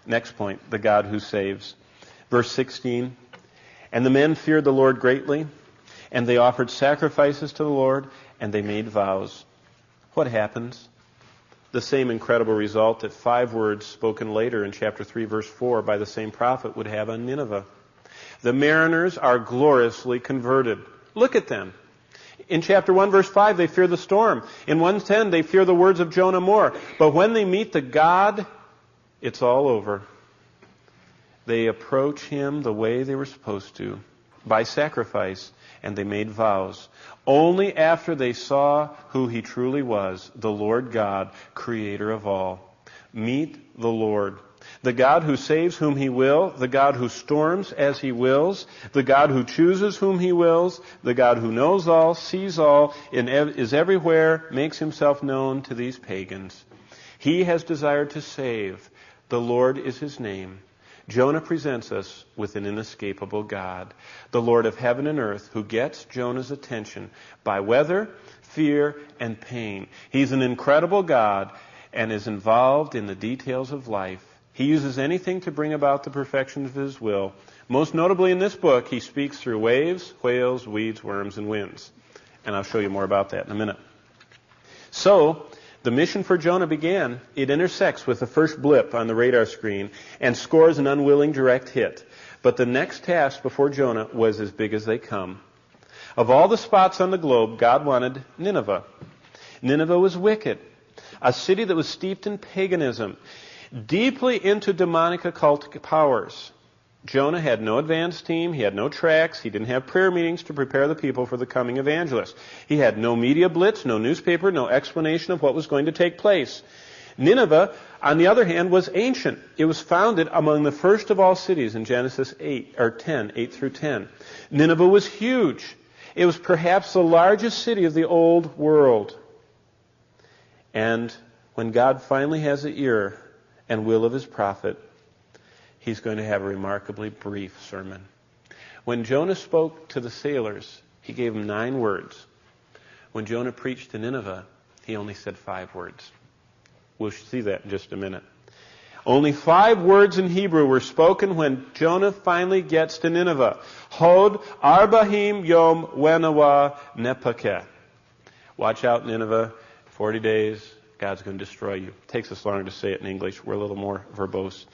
Next point, the God who saves. Verse 16, and the men feared the Lord greatly, and they offered sacrifices to the Lord, and they made vows. What happens? The same incredible result that 5 words spoken later in chapter 3, verse 4 by the same prophet would have on Nineveh. The mariners are gloriously converted. Look at them. In chapter 1, verse 5, they fear the storm. In 1:10, they fear the words of Jonah more. But when they meet the God, it's all over. They approach him the way they were supposed to, by sacrifice, and they made vows. Only after they saw who he truly was, the Lord God, creator of all. Meet the Lord. The God who saves whom he will, the God who storms as he wills, the God who chooses whom he wills, the God who knows all, sees all, is everywhere, makes himself known to these pagans. He has desired to save. The Lord is his name. Jonah presents us with an inescapable God, the Lord of heaven and earth, who gets Jonah's attention by weather, fear, and pain. He's an incredible God and is involved in the details of life. He uses anything to bring about the perfection of his will. Most notably in this book, he speaks through waves, whales, weeds, worms, and winds. And I'll show you more about that in a minute. So, the mission for Jonah began. It intersects with the first blip on the radar screen and scores an unwilling direct hit. But the next task before Jonah was as big as they come. Of all the spots on the globe, God wanted Nineveh. Nineveh was wicked, a city that was steeped in paganism, deeply into demonic occult powers. Jonah had no advance team. He had no tracks. He didn't have prayer meetings to prepare the people for the coming evangelist. He had no media blitz, no newspaper, no explanation of what was going to take place. Nineveh, on the other hand, was ancient. It was founded among the first of all cities in Genesis 8 through 10. Nineveh was huge. It was perhaps the largest city of the old world. And when God finally has the ear and will of his prophet, he's going to have a remarkably brief sermon. When Jonah spoke to the sailors, he gave them 9 words. When Jonah preached to Nineveh, he only said 5 words. We'll see that in just a minute. Only 5 words in Hebrew were spoken when Jonah finally gets to Nineveh. Hod arbahim yom wenawa nepakeh. Watch out, Nineveh. 40 days, God's going to destroy you. It takes us longer to say it in English. We're a little more verbose.